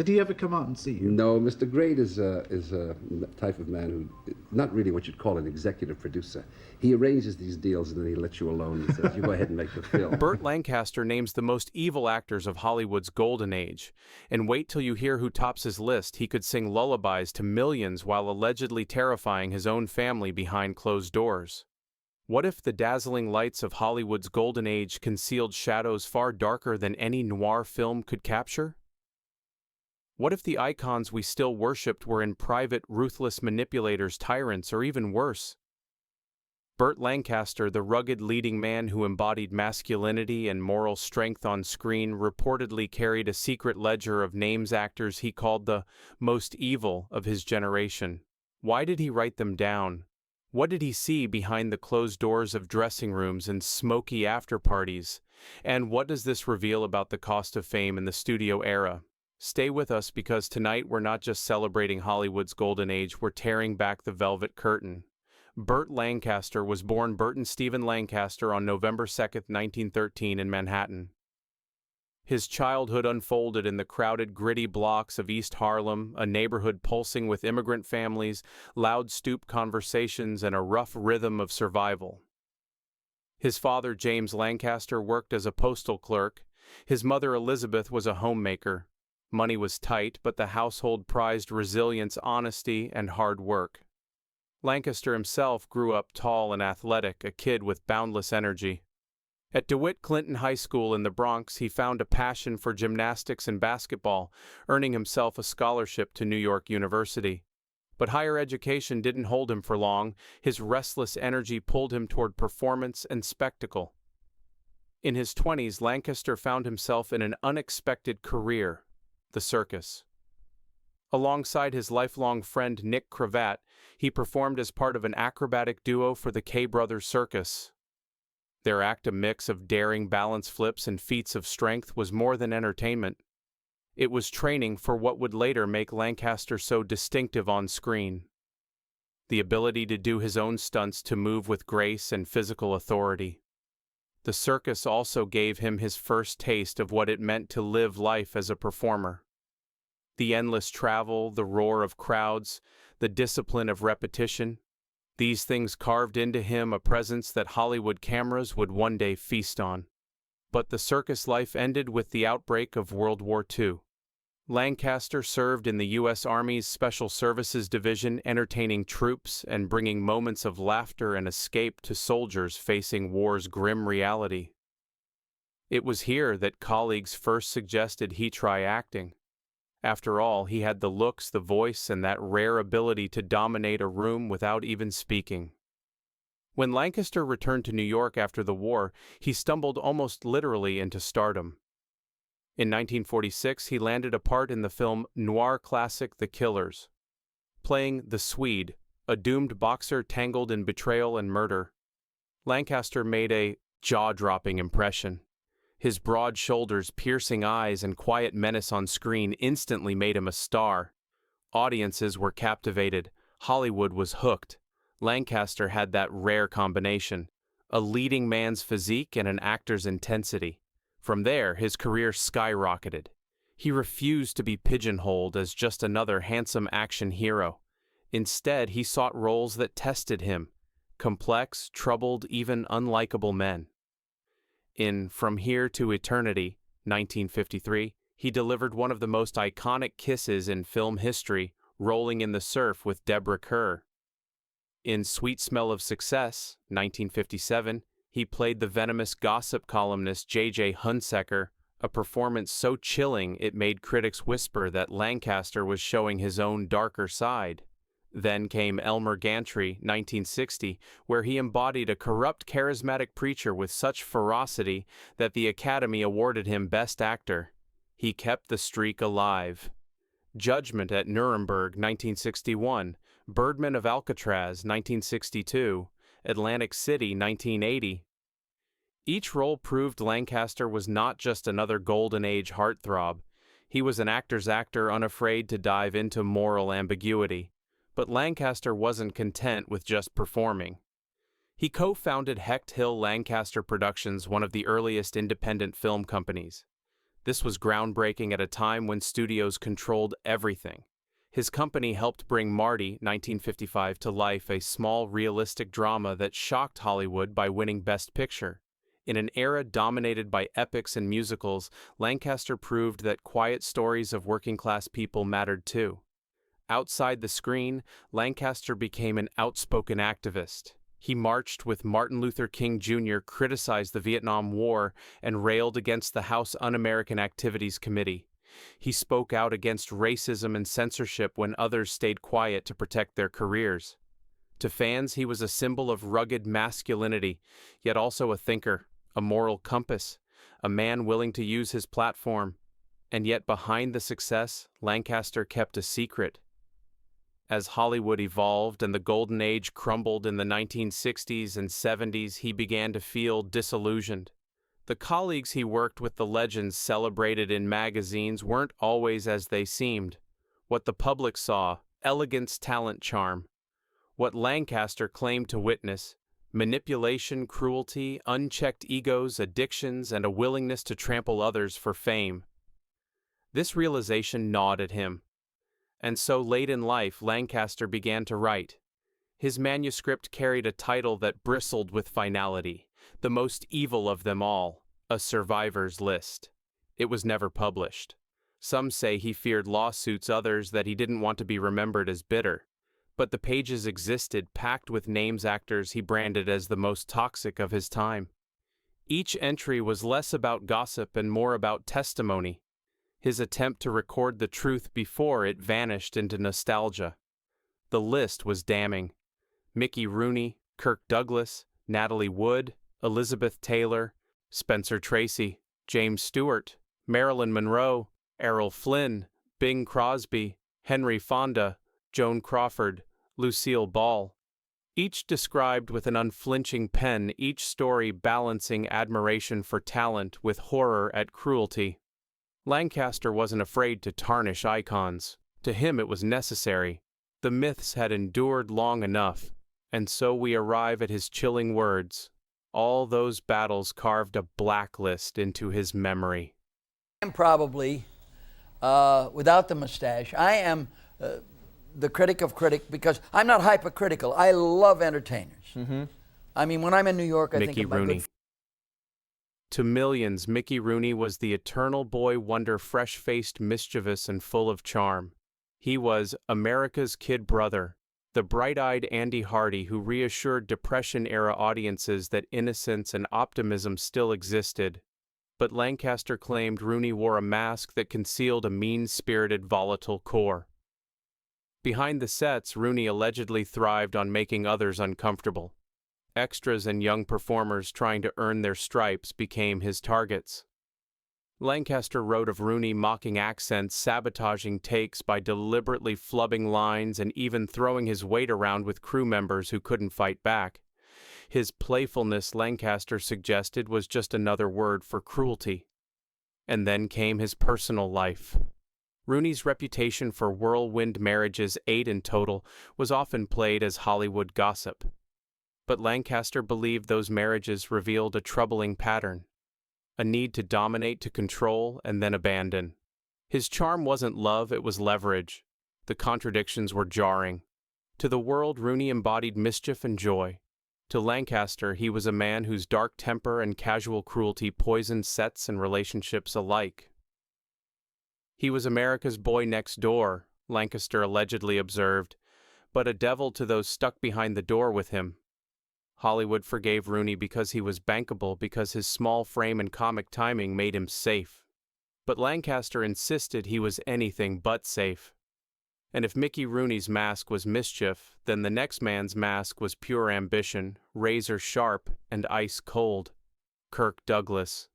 Did he ever come out and see you? No, Mr. Grade is a type of man who, not really what you'd call an executive producer. He arranges these deals and then he lets you alone and says, you go ahead and make the film. Burt Lancaster names the most evil actors of Hollywood's golden age. And wait till you hear who tops his list. He could sing lullabies to millions while allegedly terrifying his own family behind closed doors. What if the dazzling lights of Hollywood's golden age concealed shadows far darker than any noir film could capture? What if the icons we still worshipped were in private, ruthless manipulators, tyrants, or even worse? Burt Lancaster, the rugged leading man who embodied masculinity and moral strength on screen, reportedly carried a secret ledger of names actors he called the most evil of his generation. Why did he write them down? What did he see behind the closed doors of dressing rooms and smoky after-parties? And what does this reveal about the cost of fame in the studio era? Stay with us, because tonight we're not just celebrating Hollywood's golden age, we're tearing back the velvet curtain. Burt Lancaster was born Burton Stephen Lancaster on November 2, 1913 in Manhattan. His childhood unfolded in the crowded, gritty blocks of East Harlem, a neighborhood pulsing with immigrant families, loud stoop conversations, and a rough rhythm of survival. His father, James Lancaster, worked as a postal clerk. His mother, Elizabeth, was a homemaker. Money was tight, but the household prized resilience, honesty, and hard work. Lancaster himself grew up tall and athletic, a kid with boundless energy. At DeWitt Clinton High School in the Bronx, he found a passion for gymnastics and basketball, earning himself a scholarship to New York University. But higher education didn't hold him for long. His restless energy pulled him toward performance and spectacle. In his 20s, Lancaster found himself in an unexpected career: the circus. Alongside his lifelong friend Nick Cravat, he performed as part of an acrobatic duo for the K Brothers Circus. Their act, a mix of daring balance flips and feats of strength, was more than entertainment. It was training for what would later make Lancaster so distinctive on screen: the ability to do his own stunts, to move with grace and physical authority. The circus also gave him his first taste of what it meant to live life as a performer. The endless travel, the roar of crowds, the discipline of repetition, these things carved into him a presence that Hollywood cameras would one day feast on. But the circus life ended with the outbreak of World War II. Lancaster served in the U.S. Army's Special Services Division, entertaining troops and bringing moments of laughter and escape to soldiers facing war's grim reality. It was here that colleagues first suggested he try acting. After all, he had the looks, the voice, and that rare ability to dominate a room without even speaking. When Lancaster returned to New York after the war, he stumbled almost literally into stardom. In 1946, he landed a part in the film noir classic The Killers. Playing the Swede, a doomed boxer tangled in betrayal and murder, Lancaster made a jaw-dropping impression. His broad shoulders, piercing eyes, and quiet menace on screen instantly made him a star. Audiences were captivated. Hollywood was hooked. Lancaster had that rare combination: a leading man's physique and an actor's intensity. From there, his career skyrocketed. He refused to be pigeonholed as just another handsome action hero. Instead, he sought roles that tested him: complex, troubled, even unlikable men. In From Here to Eternity, 1953, he delivered one of the most iconic kisses in film history, rolling in the surf with Deborah Kerr. In Sweet Smell of Success, 1957, he played the venomous gossip columnist J.J. Hunsaker, a performance so chilling it made critics whisper that Lancaster was showing his own darker side. Then came Elmer Gantry, 1960, where he embodied a corrupt, charismatic preacher with such ferocity that the Academy awarded him Best Actor. He kept the streak alive. Judgment at Nuremberg, 1961, Birdman of Alcatraz, 1962, Atlantic City, 1980. Each role proved Lancaster was not just another golden age heartthrob. He was an actor's actor, unafraid to dive into moral ambiguity. But Lancaster wasn't content with just performing. He co-founded Hecht Hill Lancaster Productions, one of the earliest independent film companies. This was groundbreaking at a time when studios controlled everything. His company helped bring Marty, 1955, to life, a small, realistic drama that shocked Hollywood by winning Best Picture. In an era dominated by epics and musicals, Lancaster proved that quiet stories of working-class people mattered too. Outside the screen, Lancaster became an outspoken activist. He marched with Martin Luther King Jr., criticized the Vietnam War, and railed against the House Un-American Activities Committee. He spoke out against racism and censorship when others stayed quiet to protect their careers. To fans, he was a symbol of rugged masculinity, yet also a thinker, a moral compass, a man willing to use his platform. And yet behind the success, Lancaster kept a secret. As Hollywood evolved and the golden age crumbled in the 1960s and 70s, he began to feel disillusioned. The colleagues he worked with, the legends celebrated in magazines, weren't always as they seemed. What the public saw, elegance, talent, charm. What Lancaster claimed to witness, manipulation, cruelty, unchecked egos, addictions, and a willingness to trample others for fame. This realization gnawed at him. And so late in life, Lancaster began to write. His manuscript carried a title that bristled with finality, the most evil of them all, a survivor's list. It was never published. Some say he feared lawsuits, others that he didn't want to be remembered as bitter. But the pages existed, packed with names, actors he branded as the most toxic of his time. Each entry was less about gossip and more about testimony. His attempt to record the truth before it vanished into nostalgia. The list was damning. Mickey Rooney, Kirk Douglas, Natalie Wood, Elizabeth Taylor, Spencer Tracy, James Stewart, Marilyn Monroe, Errol Flynn, Bing Crosby, Henry Fonda, Joan Crawford, Lucille Ball. Each described with an unflinching pen, each story balancing admiration for talent with horror at cruelty. Lancaster wasn't afraid to tarnish icons. To him it was necessary. The myths had endured long enough, and so we arrive at his chilling words. All those battles carved a blacklist into his memory. I'm probably, without the mustache, I am the critic of critics because I'm not hypocritical. I love entertainers. I mean, when I'm in New York, I think Mickey of my Rooney. good. To millions, Mickey Rooney was the eternal boy wonder, fresh-faced, mischievous, and full of charm. He was America's kid brother, the bright-eyed Andy Hardy who reassured Depression-era audiences that innocence and optimism still existed. But Lancaster claimed Rooney wore a mask that concealed a mean-spirited, volatile core. Behind the sets, Rooney allegedly thrived on making others uncomfortable. Extras and young performers trying to earn their stripes became his targets. Lancaster wrote of Rooney mocking accents, sabotaging takes by deliberately flubbing lines, and even throwing his weight around with crew members who couldn't fight back. His playfulness, Lancaster suggested, was just another word for cruelty. And then came his personal life. Rooney's reputation for whirlwind marriages, 8 in total, was often played as Hollywood gossip. But Lancaster believed those marriages revealed a troubling pattern, a need to dominate, to control, and then abandon. His charm wasn't love, it was leverage. The contradictions were jarring. To the world, Rooney embodied mischief and joy. To Lancaster, he was a man whose dark temper and casual cruelty poisoned sets and relationships alike. He was America's boy next door, Lancaster allegedly observed, but a devil to those stuck behind the door with him. Hollywood forgave Rooney because he was bankable, because his small frame and comic timing made him safe. But Lancaster insisted he was anything but safe. And if Mickey Rooney's mask was mischief, then the next man's mask was pure ambition, razor-sharp and ice-cold. Kirk Douglas.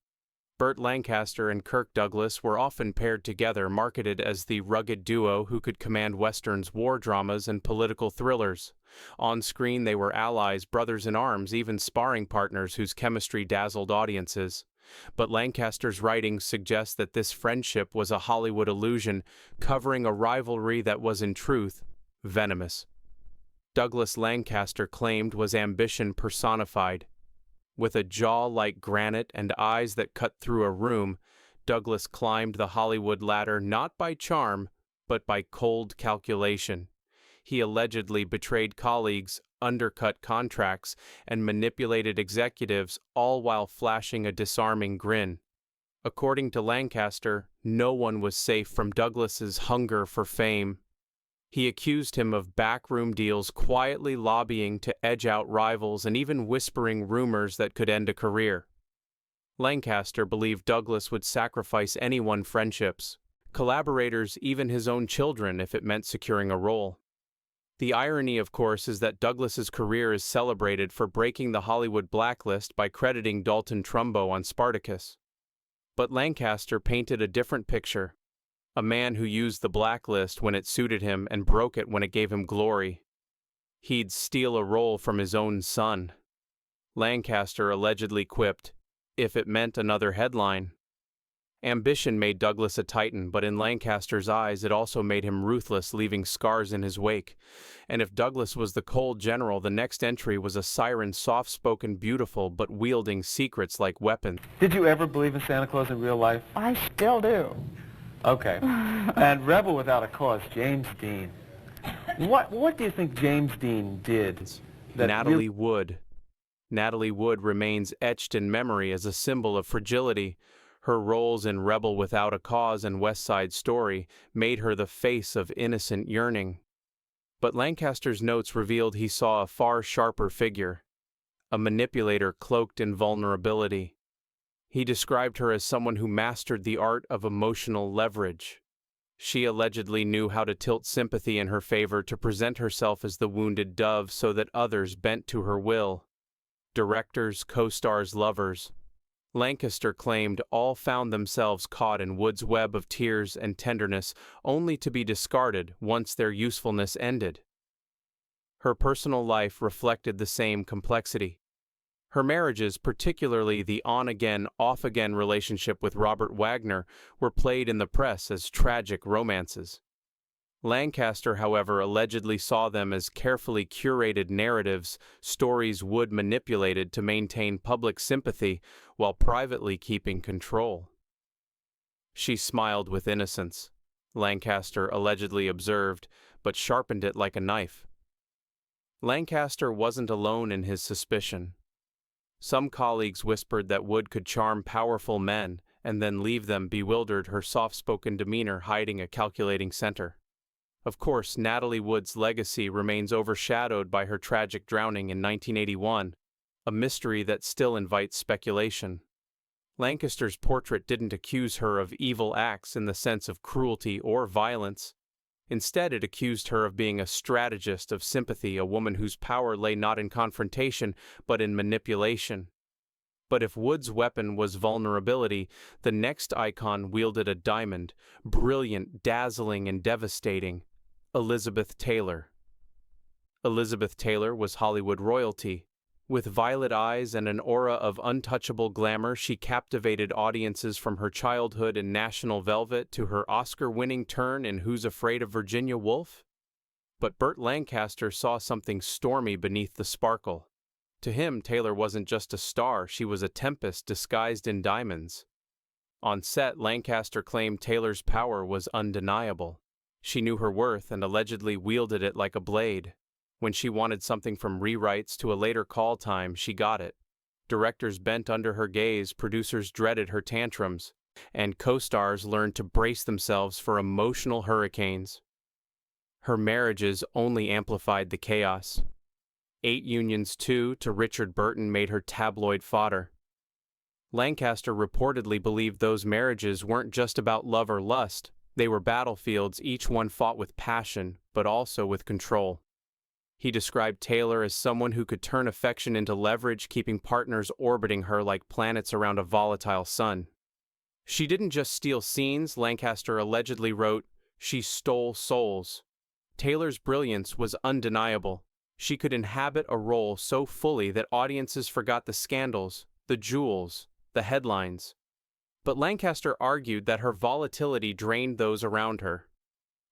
Burt Lancaster and Kirk Douglas were often paired together, marketed as the rugged duo who could command westerns, war dramas, and political thrillers. On screen, they were allies, brothers in arms, even sparring partners whose chemistry dazzled audiences. But Lancaster's writings suggest that this friendship was a Hollywood illusion, covering a rivalry that was in truth venomous. Douglas, Lancaster claimed, was ambition personified. With a jaw like granite and eyes that cut through a room, Douglas climbed the Hollywood ladder not by charm, but by cold calculation. He allegedly betrayed colleagues, undercut contracts, and manipulated executives, all while flashing a disarming grin. According to Lancaster, no one was safe from Douglas's hunger for fame. He accused him of backroom deals, quietly lobbying to edge out rivals, and even whispering rumors that could end a career. Lancaster believed Douglas would sacrifice anyone's friendships, collaborators, even his own children, if it meant securing a role. The irony, of course, is that Douglas's career is celebrated for breaking the Hollywood blacklist by crediting Dalton Trumbo on Spartacus. But Lancaster painted a different picture, a man who used the blacklist when it suited him and broke it when it gave him glory. He'd steal a role from his own son. Lancaster allegedly quipped, if it meant another headline. Ambition made Douglas a titan, but in Lancaster's eyes it also made him ruthless, leaving scars in his wake. And if Douglas was the cold general, the next entry was a siren, soft-spoken, beautiful, but wielding secrets like weapons. Did you ever believe in Santa Claus in real life? I still do. Okay. And Rebel Without a Cause, James Dean. What do you think James Dean did? Natalie Wood. Natalie Wood remains etched in memory as a symbol of fragility. Her roles in Rebel Without a Cause and West Side Story made her the face of innocent yearning. But Lancaster's notes revealed he saw a far sharper figure, a manipulator cloaked in vulnerability. He described her as someone who mastered the art of emotional leverage. She allegedly knew how to tilt sympathy in her favor to present herself as the wounded dove so that others bent to her will. Directors, co-stars, lovers. Lancaster claimed all found themselves caught in Wood's web of tears and tenderness, only to be discarded once their usefulness ended. Her personal life reflected the same complexity. Her marriages, particularly the on-again, off-again relationship with Robert Wagner, were played in the press as tragic romances. Lancaster, however, allegedly saw them as carefully curated narratives, stories Wood manipulated to maintain public sympathy while privately keeping control. She smiled with innocence, Lancaster allegedly observed, but sharpened it like a knife. Lancaster wasn't alone in his suspicion. Some colleagues whispered that Wood could charm powerful men and then leave them bewildered, her soft-spoken demeanor hiding a calculating center. Of course, Natalie Wood's legacy remains overshadowed by her tragic drowning in 1981, a mystery that still invites speculation. Lancaster's portrait didn't accuse her of evil acts in the sense of cruelty or violence. Instead, it accused her of being a strategist of sympathy, a woman whose power lay not in confrontation, but in manipulation. But if Wood's weapon was vulnerability, the next icon wielded a diamond, brilliant, dazzling, and devastating. Elizabeth Taylor. Elizabeth Taylor was Hollywood royalty. With violet eyes and an aura of untouchable glamour, she captivated audiences from her childhood in National Velvet to her Oscar-winning turn in Who's Afraid of Virginia Woolf? But Burt Lancaster saw something stormy beneath the sparkle. To him, Taylor wasn't just a star, she was a tempest disguised in diamonds. On set, Lancaster claimed Taylor's power was undeniable. She knew her worth and allegedly wielded it like a blade. When she wanted something from rewrites to a later call time, she got it. Directors bent under her gaze, producers dreaded her tantrums, and co-stars learned to brace themselves for emotional hurricanes. Her marriages only amplified the chaos. 8 unions, too, to Richard Burton made her tabloid fodder. Lancaster reportedly believed those marriages weren't just about love or lust. They were battlefields, each one fought with passion, but also with control. He described Taylor as someone who could turn affection into leverage, keeping partners orbiting her like planets around a volatile sun. She didn't just steal scenes, Lancaster allegedly wrote, she stole souls. Taylor's brilliance was undeniable. She could inhabit a role so fully that audiences forgot the scandals, the jewels, the headlines. But Lancaster argued that her volatility drained those around her.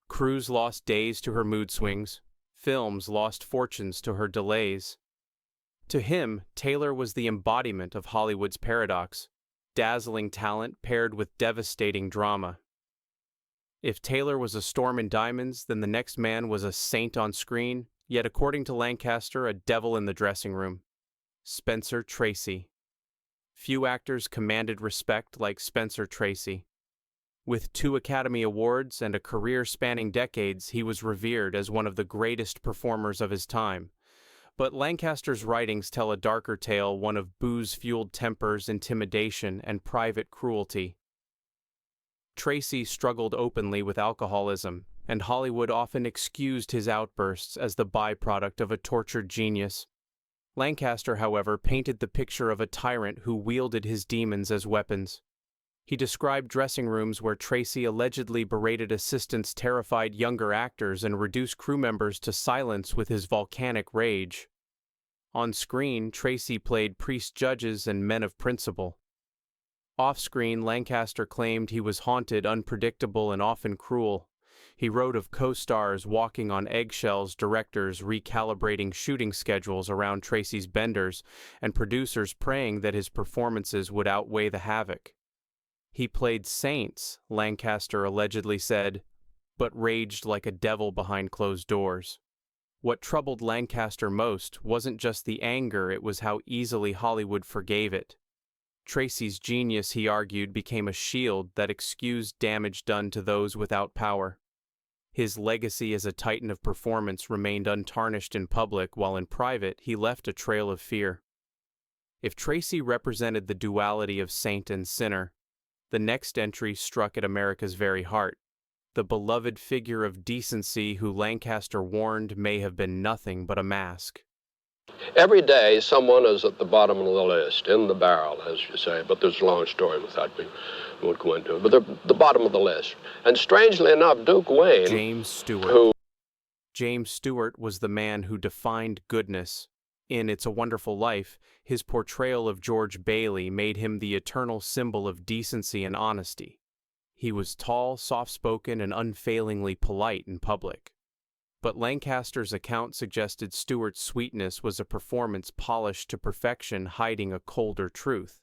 Crews lost days to her mood swings. Films lost fortunes to her delays. To him, Taylor was the embodiment of Hollywood's paradox. dazzling talent paired with devastating drama. If Taylor was a storm in diamonds, then the next man was a saint on screen, yet according to Lancaster, a devil in the dressing room. Spencer Tracy. Few actors commanded respect like Spencer Tracy. With 2 Academy Awards and a career spanning decades, he was revered as one of the greatest performers of his time. But Lancaster's writings tell a darker tale, one of booze-fueled tempers, intimidation, and private cruelty. Tracy struggled openly with alcoholism, and Hollywood often excused his outbursts as the byproduct of a tortured genius. Lancaster, however, painted the picture of a tyrant who wielded his demons as weapons. He described dressing rooms where Tracy allegedly berated assistants, terrified younger actors, and reduced crew members to silence with his volcanic rage. On screen, Tracy played priest judges and men of principle. Off-screen, Lancaster claimed he was haunted, unpredictable, and often cruel. He wrote of co-stars walking on eggshells, directors recalibrating shooting schedules around Tracy's benders, and producers praying that his performances would outweigh the havoc. He played saints, Lancaster allegedly said, but raged like a devil behind closed doors. What troubled Lancaster most wasn't just the anger, it was how easily Hollywood forgave it. Tracy's genius, he argued, became a shield that excused damage done to those without power. His legacy as a titan of performance remained untarnished in public, while in private he left a trail of fear. If Tracy represented the duality of saint and sinner, the next entry struck at America's very heart. The beloved figure of decency who Lancaster warned may have been nothing but a mask. Every day, someone is at the bottom of the list, in the barrel, as you say, but there's a long story with that. We won't go into it, but they're the bottom of the list. And strangely enough, Duke Wayne... James Stewart was the man who defined goodness. In It's a Wonderful Life, his portrayal of George Bailey made him the eternal symbol of decency and honesty. He was tall, soft-spoken, and unfailingly polite in public. But Lancaster's account suggested Stewart's sweetness was a performance polished to perfection, hiding a colder truth.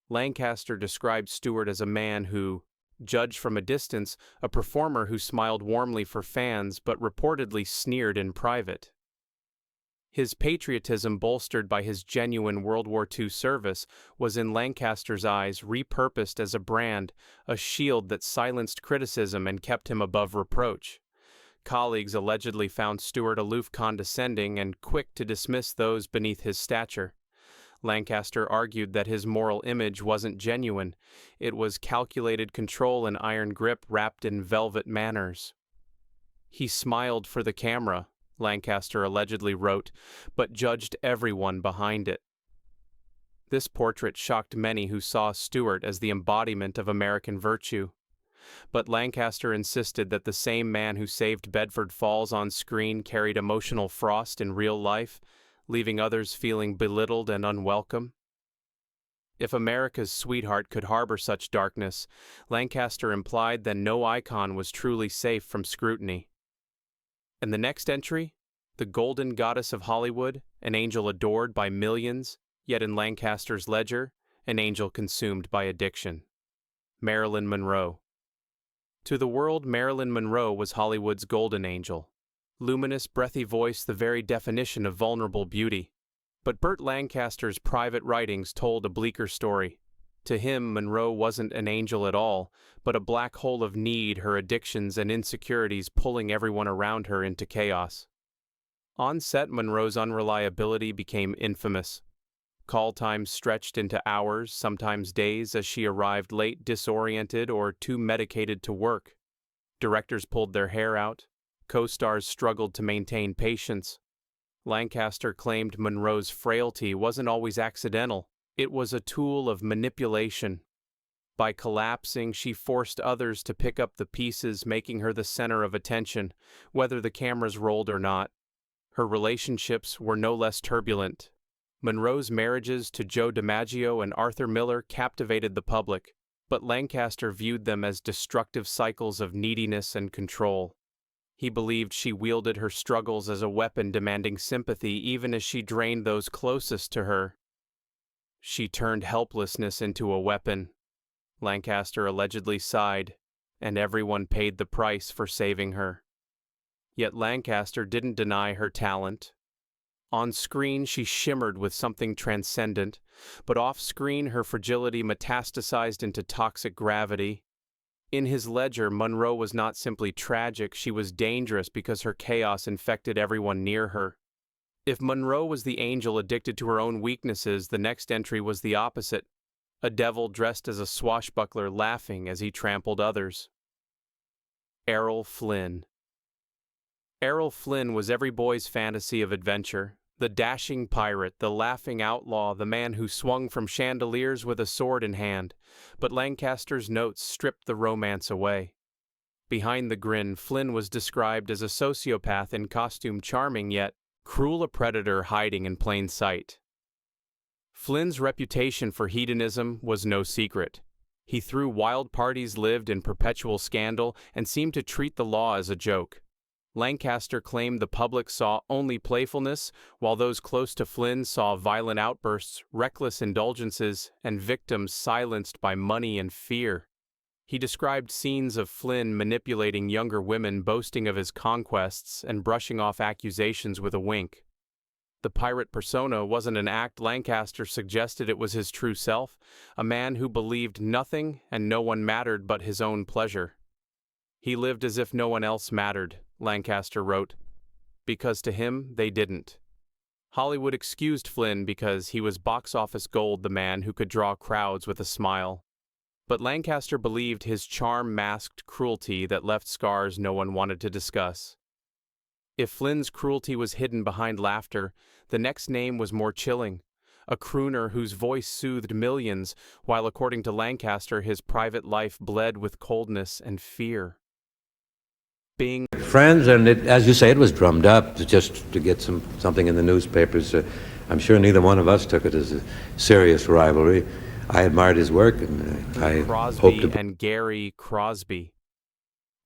Lancaster described Stewart as a man who, judged from a distance, a performer who smiled warmly for fans but reportedly sneered in private. His patriotism, bolstered by his genuine World War II service, was in Lancaster's eyes repurposed as a brand, a shield that silenced criticism and kept him above reproach. Colleagues allegedly found Stewart aloof, condescending, and quick to dismiss those beneath his stature. Lancaster argued that his moral image wasn't genuine. It was calculated control and iron grip wrapped in velvet manners. He smiled for the camera, Lancaster allegedly wrote, but judged everyone behind it. This portrait shocked many who saw Stewart as the embodiment of American virtue. But Lancaster insisted that the same man who saved Bedford Falls on screen carried emotional frost in real life, leaving others feeling belittled and unwelcome. If America's sweetheart could harbor such darkness, Lancaster implied that no icon was truly safe from scrutiny. And the next entry, the golden goddess of Hollywood, an angel adored by millions, yet in Lancaster's ledger, an angel consumed by addiction. Marilyn Monroe. To the world, Marilyn Monroe was Hollywood's golden angel. Luminous, breathy voice, the very definition of vulnerable beauty. But Burt Lancaster's private writings told a bleaker story. To him, Monroe wasn't an angel at all, but a black hole of need, her addictions and insecurities pulling everyone around her into chaos. On set, Monroe's unreliability became infamous. Call times stretched into hours, sometimes days, as she arrived late, disoriented, or too medicated to work. Directors pulled their hair out. Co-stars struggled to maintain patience. Lancaster claimed Monroe's frailty wasn't always accidental. It was a tool of manipulation. By collapsing, she forced others to pick up the pieces, making her the center of attention, whether the cameras rolled or not. Her relationships were no less turbulent. Monroe's marriages to Joe DiMaggio and Arthur Miller captivated the public, but Lancaster viewed them as destructive cycles of neediness and control. He believed she wielded her struggles as a weapon demanding sympathy even as she drained those closest to her. She turned helplessness into a weapon. Lancaster allegedly sighed, and everyone paid the price for saving her. Yet Lancaster didn't deny her talent. On screen, she shimmered with something transcendent, but off-screen, her fragility metastasized into toxic gravity. In his ledger, Monroe was not simply tragic, she was dangerous because her chaos infected everyone near her. If Monroe was the angel addicted to her own weaknesses, the next entry was the opposite, a devil dressed as a swashbuckler laughing as he trampled others. Errol Flynn. Errol Flynn was every boy's fantasy of adventure. The dashing pirate, the laughing outlaw, the man who swung from chandeliers with a sword in hand. But Lancaster's notes stripped the romance away. Behind the grin, Flynn was described as a sociopath in costume, charming yet cruel, a predator hiding in plain sight. Flynn's reputation for hedonism was no secret. He threw wild parties, lived in perpetual scandal, and seemed to treat the law as a joke. Lancaster claimed the public saw only playfulness, while those close to Flynn saw violent outbursts, reckless indulgences, and victims silenced by money and fear. He described scenes of Flynn manipulating younger women, boasting of his conquests, and brushing off accusations with a wink. The pirate persona wasn't an act. Lancaster suggested it was his true self, a man who believed nothing and no one mattered but his own pleasure. He lived as if no one else mattered, Lancaster wrote, because to him they didn't. Hollywood excused Flynn because he was box office gold, the man who could draw crowds with a smile. But Lancaster believed his charm masked cruelty that left scars no one wanted to discuss. If Flynn's cruelty was hidden behind laughter, the next name was more chilling, a crooner whose voice soothed millions, while according to Lancaster his private life bled with coldness and fear. Being friends, and as you say, it was drummed up just to get something in the newspapers. I'm sure neither one of us took it as a serious rivalry. I admired his work, and I Crosby hoped to... and Gary Crosby.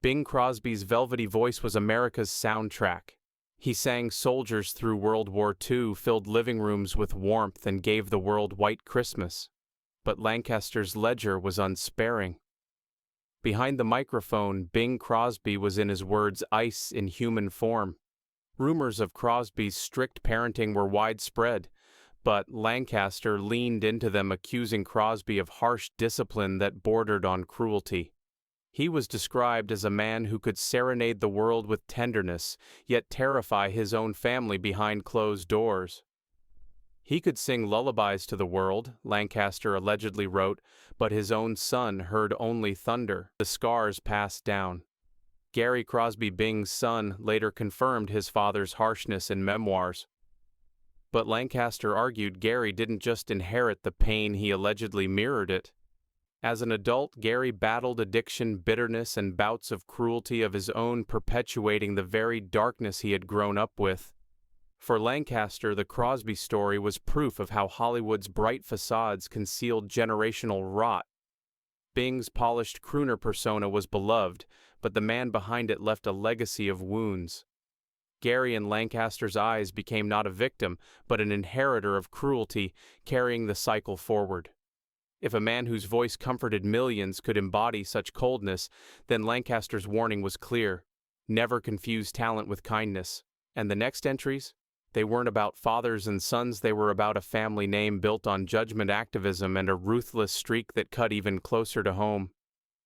Bing Crosby's velvety voice was America's soundtrack. He sang soldiers through World War II, filled living rooms with warmth, and gave the world White Christmas. But Lancaster's ledger was unsparing. Behind the microphone, Bing Crosby was in his words ice in human form. Rumors of Crosby's strict parenting were widespread, but Lancaster leaned into them, accusing Crosby of harsh discipline that bordered on cruelty. He was described as a man who could serenade the world with tenderness, yet terrify his own family behind closed doors. He could sing lullabies to the world, Lancaster allegedly wrote, but his own son heard only thunder. The scars passed down. Gary Crosby, Bing's son, later confirmed his father's harshness in memoirs. But Lancaster argued Gary didn't just inherit the pain, he allegedly mirrored it. As an adult, Gary battled addiction, bitterness, and bouts of cruelty of his own, perpetuating the very darkness he had grown up with. For Lancaster, the Crosby story was proof of how Hollywood's bright facades concealed generational rot. Bing's polished crooner persona was beloved, but the man behind it left a legacy of wounds. Gary in Lancaster's eyes became not a victim, but an inheritor of cruelty, carrying the cycle forward. If a man whose voice comforted millions could embody such coldness, then Lancaster's warning was clear: never confuse talent with kindness. And the next entries? They weren't about fathers and sons, they were about a family name built on judgment, activism, and a ruthless streak that cut even closer to home.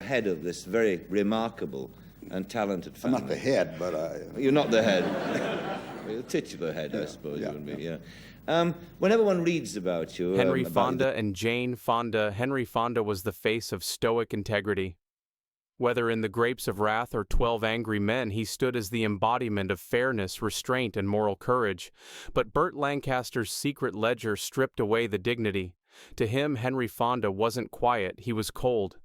Head of this very remarkable and talented family. I'm not the head, but You're not the head. You're the titular head, I suppose you would be, yeah. Whenever one reads about you... Henry about Fonda and Jane Fonda. Henry Fonda was the face of stoic integrity. Whether in The Grapes of Wrath or 12 Angry Men, he stood as the embodiment of fairness, restraint, and moral courage. But Burt Lancaster's secret ledger stripped away the dignity. To him, Henry Fonda wasn't quiet, he was cold.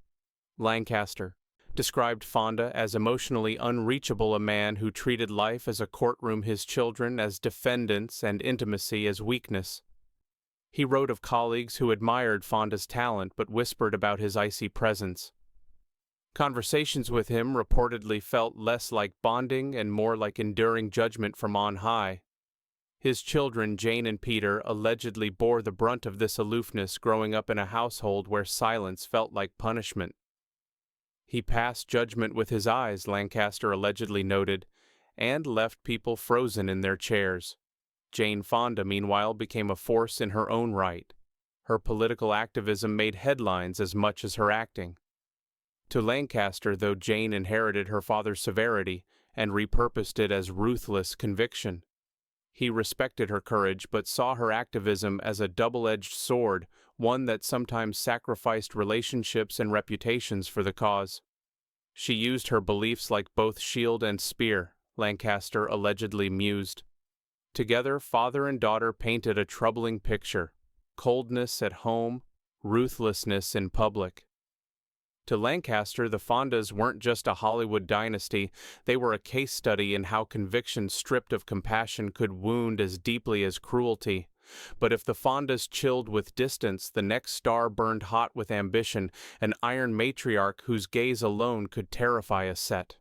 Lancaster described Fonda as emotionally unreachable, a man who treated life as a courtroom, his children as defendants, and intimacy as weakness. He wrote of colleagues who admired Fonda's talent but whispered about his icy presence. Conversations with him reportedly felt less like bonding and more like enduring judgment from on high. His children, Jane and Peter, allegedly bore the brunt of this aloofness growing up in a household where silence felt like punishment. He passed judgment with his eyes, Lancaster allegedly noted, and left people frozen in their chairs. Jane Fonda, meanwhile, became a force in her own right. Her political activism made headlines as much as her acting. To Lancaster, though, Jane inherited her father's severity and repurposed it as ruthless conviction. He respected her courage, but saw her activism as a double-edged sword, one that sometimes sacrificed relationships and reputations for the cause. She used her beliefs like both shield and spear, Lancaster allegedly mused. Together, father and daughter painted a troubling picture: coldness at home, ruthlessness in public. To Lancaster, the Fondas weren't just a Hollywood dynasty, they were a case study in how conviction stripped of compassion could wound as deeply as cruelty. But if the Fondas chilled with distance, the next star burned hot with ambition, an iron matriarch whose gaze alone could terrify a set.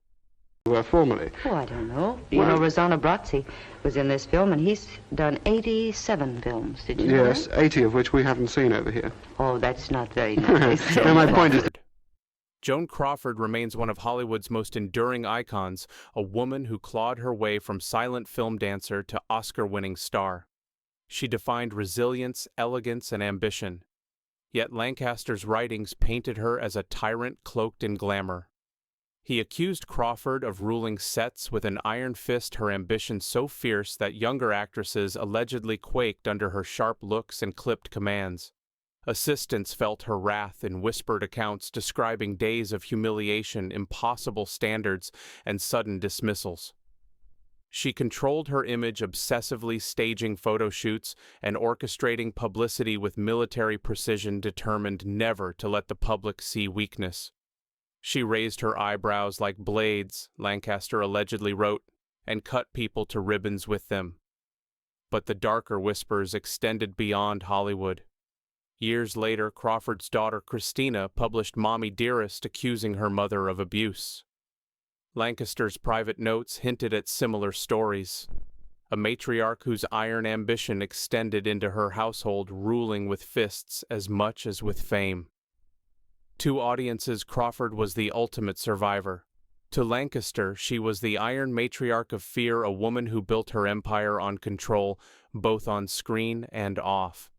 Formally? Oh, I don't know. You know, Rossano Brazzi was in this film, and he's done 87 films. Did you know Yes, that? 80 of which we haven't seen over here. Oh, that's not very nice. No, my point is... Joan Crawford remains one of Hollywood's most enduring icons, a woman who clawed her way from silent film dancer to Oscar-winning star. She defined resilience, elegance, and ambition. Yet Lancaster's writings painted her as a tyrant cloaked in glamour. He accused Crawford of ruling sets with an iron fist, her ambition so fierce that younger actresses allegedly quaked under her sharp looks and clipped commands. Assistants felt her wrath in whispered accounts describing days of humiliation, impossible standards, and sudden dismissals. She controlled her image obsessively, staging photo shoots and orchestrating publicity with military precision, determined never to let the public see weakness. She raised her eyebrows like blades, Lancaster allegedly wrote, and cut people to ribbons with them. But the darker whispers extended beyond Hollywood. Years later, Crawford's daughter Christina published Mommy Dearest, accusing her mother of abuse. Lancaster's private notes hinted at similar stories. A matriarch whose iron ambition extended into her household, ruling with fists as much as with fame. To audiences, Crawford was the ultimate survivor. To Lancaster, she was the iron matriarch of fear, a woman who built her empire on control, both on screen and off.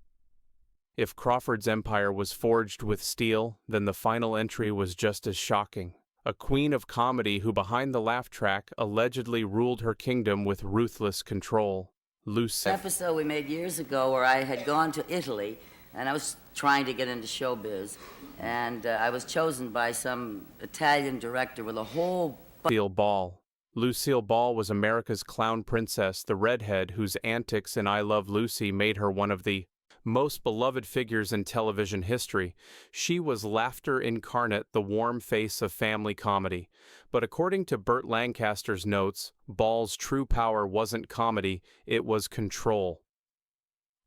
If Crawford's empire was forged with steel, then the final entry was just as shocking. A queen of comedy who, behind the laugh track, allegedly ruled her kingdom with ruthless control. Lucy. An episode we made years ago where I had gone to Italy, and I was trying to get into showbiz, and I was chosen by some Italian director with a whole... Lucille Ball. Lucille Ball was America's clown princess, the redhead whose antics in I Love Lucy made her one of the most beloved figures in television history. She was laughter incarnate, the warm face of family comedy. But according to Burt Lancaster's notes, Ball's true power wasn't comedy, it was control.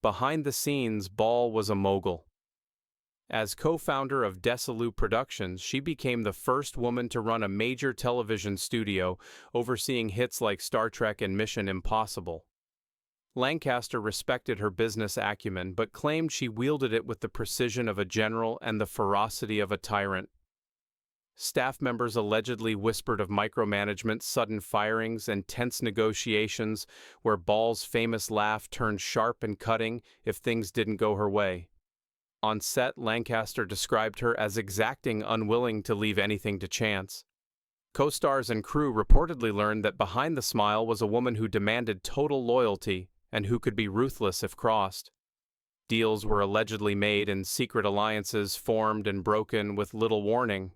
Behind the scenes, Ball was a mogul. As co-founder of Desilu Productions, she became the first woman to run a major television studio, overseeing hits like Star Trek and Mission Impossible. Lancaster respected her business acumen, but claimed she wielded it with the precision of a general and the ferocity of a tyrant. Staff members allegedly whispered of micromanagement, sudden firings, and tense negotiations, where Ball's famous laugh turned sharp and cutting if things didn't go her way. On set, Lancaster described her as exacting, unwilling to leave anything to chance. Co-stars and crew reportedly learned that behind the smile was a woman who demanded total loyalty and who could be ruthless if crossed. Deals were allegedly made and secret alliances formed and broken with little warning.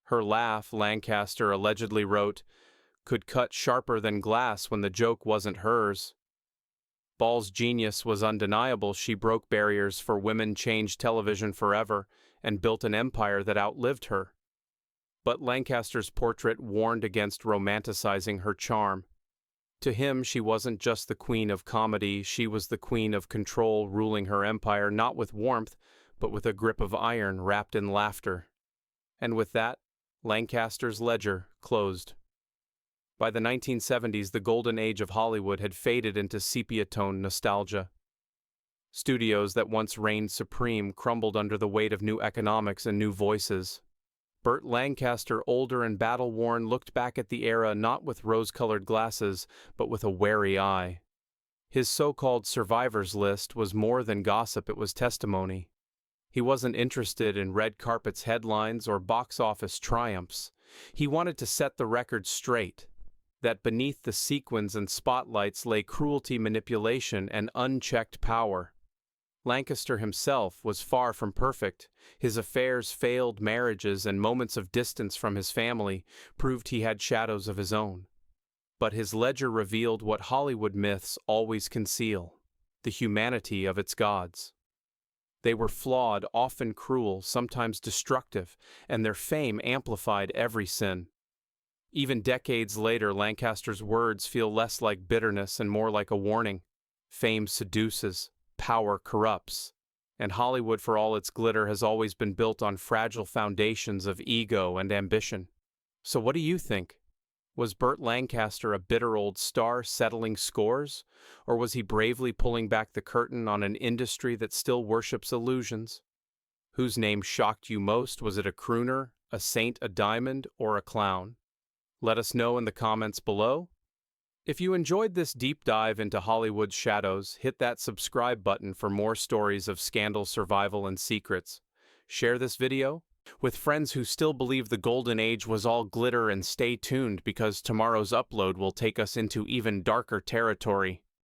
Her laugh, Lancaster allegedly wrote, could cut sharper than glass when the joke wasn't hers. Ball's genius was undeniable. She broke barriers for women, changed television forever, and built an empire that outlived her. But Lancaster's portrait warned against romanticizing her charm. To him, she wasn't just the queen of comedy, she was the queen of control, ruling her empire not with warmth, but with a grip of iron wrapped in laughter. And with that, Lancaster's ledger closed. By the 1970s, the golden age of Hollywood had faded into sepia-tone nostalgia. Studios that once reigned supreme crumbled under the weight of new economics and new voices. Burt Lancaster, older and battle-worn, looked back at the era not with rose-colored glasses, but with a wary eye. His so-called survivors list was more than gossip, it was testimony. He wasn't interested in red carpet's headlines or box office triumphs. He wanted to set the record straight, that beneath the sequins and spotlights lay cruelty, manipulation, and unchecked power. Lancaster himself was far from perfect. His affairs, failed marriages, and moments of distance from his family proved he had shadows of his own. But his ledger revealed what Hollywood myths always conceal: the humanity of its gods. They were flawed, often cruel, sometimes destructive, and their fame amplified every sin. Even decades later, Lancaster's words feel less like bitterness and more like a warning. Fame seduces, power corrupts, and Hollywood, for all its glitter, has always been built on fragile foundations of ego and ambition. So what do you think? Was Burt Lancaster a bitter old star settling scores, or was he bravely pulling back the curtain on an industry that still worships illusions? Whose name shocked you most? Was it a crooner, a saint, a diamond, or a clown? Let us know in the comments below. If you enjoyed this deep dive into Hollywood's shadows, hit that subscribe button for more stories of scandal, survival, and secrets. Share this video with friends who still believe the golden age was all glitter, and stay tuned because tomorrow's upload will take us into even darker territory.